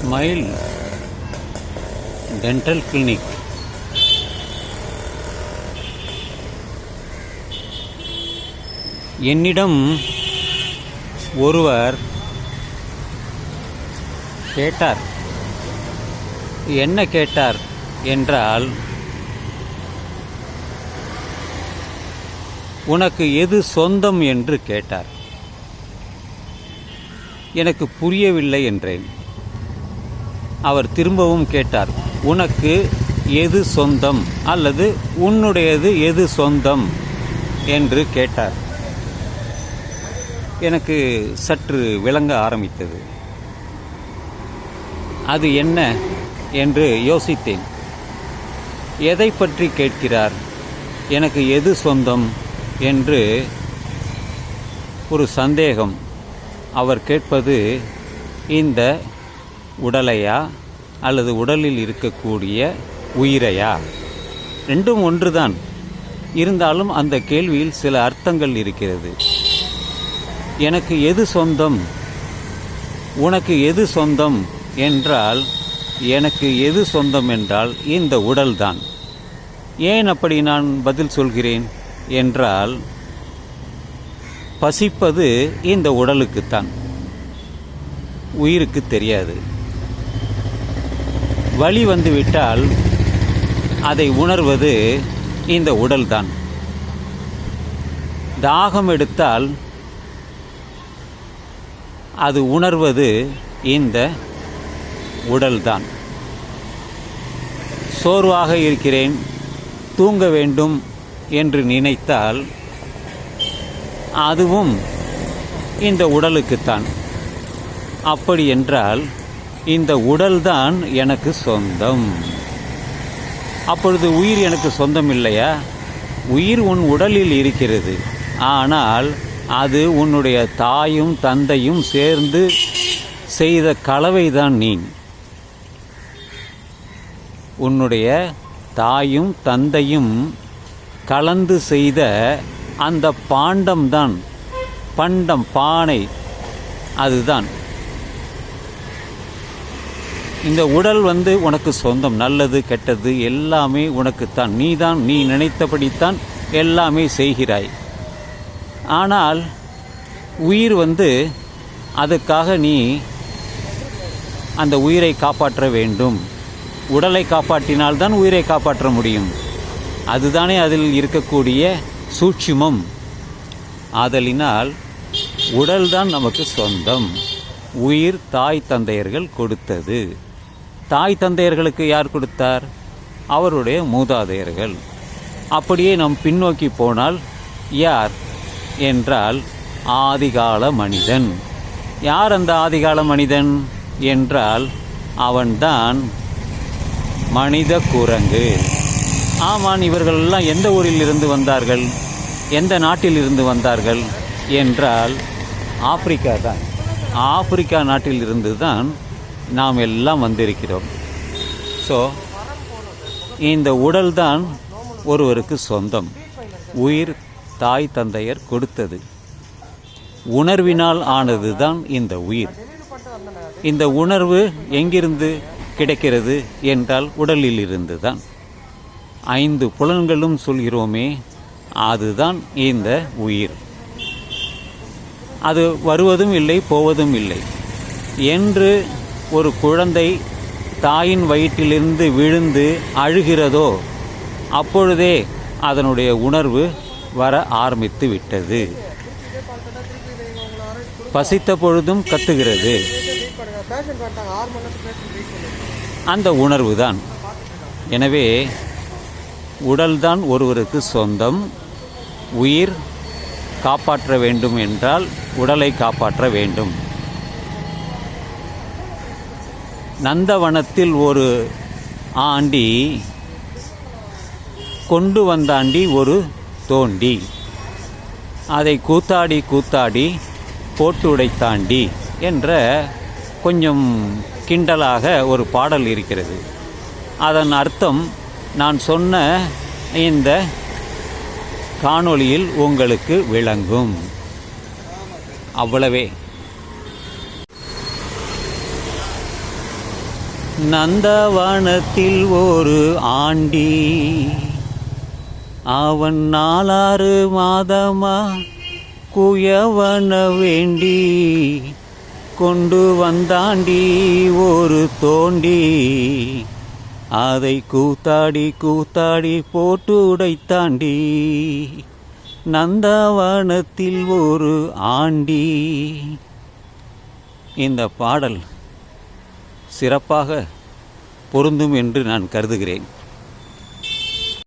Smile dental clinic. என்னிடம் ஒருவர் கேட்டார். என்ன கேட்டார் என்றால், உனக்கு எது சொந்தம் என்று கேட்டார். எனக்கு புரியவில்லை என்றேன். அவர் திரும்பவும் கேட்டார், உனக்கு எது சொந்தம் அல்லது உன்னுடையது எது சொந்தம் என்று கேட்டார். எனக்கு சற்று விளங்க ஆரம்பித்தது. அது என்ன என்று யோசித்தேன். எதை பற்றி கேட்கிறார், எனக்கு எது சொந்தம் என்று ஒரு சந்தேகம். அவர் கேட்பது இந்த உடலையா அல்லது உடலில் இருக்கக்கூடிய உயிரையா? ரெண்டும் ஒன்றுதான். இருந்தாலும் அந்த கேள்வியில் சில அர்த்தங்கள் இருக்கிறது. எனக்கு எது சொந்தம், உனக்கு எது சொந்தம் என்றால், எனக்கு எது சொந்தம் என்றால் இந்த உடல்தான். ஏன் அப்படி நான் பதில் சொல்கிறேன் என்றால், பசிப்பது இந்த உடலுக்குத்தான், உயிருக்கு தெரியாது. வலி வந்துவிட்டால் அதை உணர்வது இந்த உடல்தான். தாகம் எடுத்தால் அது உணர்வது இந்த உடல்தான். சோர்வாக இருக்கிறேன், தூங்க வேண்டும் என்று நினைத்தால் அதுவும் இந்த உடலுக்குத்தான். அப்படி என்றால் இந்த உடல்தான் எனக்கு சொந்தம். அப்பொழுது உயிர் எனக்கு சொந்தம் இல்லையா? உயிர் உன் உடலில் இருக்கிறது. ஆனால் அது உன்னுடைய தாயும் தந்தையும் சேர்ந்து செய்த கலவைதான் நீ. உன்னுடைய தாயும் தந்தையும் கலந்து செய்த அந்த பாண்டம்தான், பண்டம், பானை, அதுதான். இந்த உடல் உனக்கு சொந்தம். நல்லது கெட்டது எல்லாமே உனக்குத்தான். நீதான், நீ நினைத்தபடித்தான் எல்லாமே செய்கிறாய். ஆனால் உயிர் அதுக்காக நீ அந்த உயிரை காப்பாற்ற வேண்டும். உடலை காப்பாற்றினால்தான் உயிரை காப்பாற்ற முடியும். அதுதானே அதில் இருக்கக்கூடிய சூட்சுமம். ஆதலினால் உடல்தான் நமக்கு சொந்தம். உயிர் தாய் தந்தையர்கள் கொடுத்தது. தாய் தந்தையர்களுக்கு யார் கொடுத்தார்? அவருடைய மூதாதையர்கள். அப்படியே நாம் பின்னோக்கி போனால் யார் என்றால் ஆதிகால மனிதன். யார் அந்த ஆதிகால மனிதன் என்றால் அவன்தான் மனித குரங்கு. ஆமான், இவர்களெல்லாம் எந்த ஊரில் இருந்து வந்தார்கள், எந்த நாட்டில் இருந்து வந்தார்கள் என்றால் ஆப்பிரிக்கா தான். ஆப்பிரிக்கா நாட்டில் இருந்து தான் நாம் எல்லாம் வந்திருக்கிறோம். ஸோ இந்த உடல்தான் ஒருவருக்கு சொந்தம். உயிர் தாய் தந்தையர் கொடுத்தது. உணர்வினால் ஆனது தான் இந்த உயிர். இந்த உணர்வு எங்கிருந்து கிடைக்கிறது என்றால் உடலில் இருந்து தான். 5 புலன்களும் சொல்கிறோமே, அதுதான் இந்த உயிர். அது வருவதும் இல்லை, போவதும் இல்லை. என்று ஒரு குழந்தை தாயின் வயிற்றிலிருந்து விழுந்து அழுகிறதோ அப்பொழுதே அதனுடைய உணர்வு வர ஆரம்பித்து விட்டது. பசித்த பொழுதும் கத்துகிறது. அந்த உணர்வு தான். எனவே உடல்தான் ஒருவருக்கு சொந்தம். உயிர் காப்பாற்ற வேண்டும் என்றால் உடலை காப்பாற்ற வேண்டும். நந்தவனத்தில் ஒரு ஆண்டி கொண்டு வந்தாண்டி ஒரு தோண்டி, அதை கூத்தாடி கூத்தாடி போட்டு உடைத்தாண்டி என்ற கொஞ்சம் கிண்டலாக ஒரு பாடல் இருக்கிறது. அதன் அர்த்தம் நான் சொன்ன இந்த காணொளியில் உங்களுக்கு விளங்கும். அவ்வளவே. நந்தவனத்தில் ஒரு ஆண்டி, அவன் 4 மாதமா குயவன வேண்டி கொண்டு வந்தாண்டி ஒரு தோண்டி, அதை கூத்தாடி கூத்தாடி போட்டு உடைத்தாண்டி. நந்தவனத்தில் ஒரு ஆண்டி. இந்த பாடல் சிறப்பாக பொருந்தும் என்று நான் கருதுகிறேன்.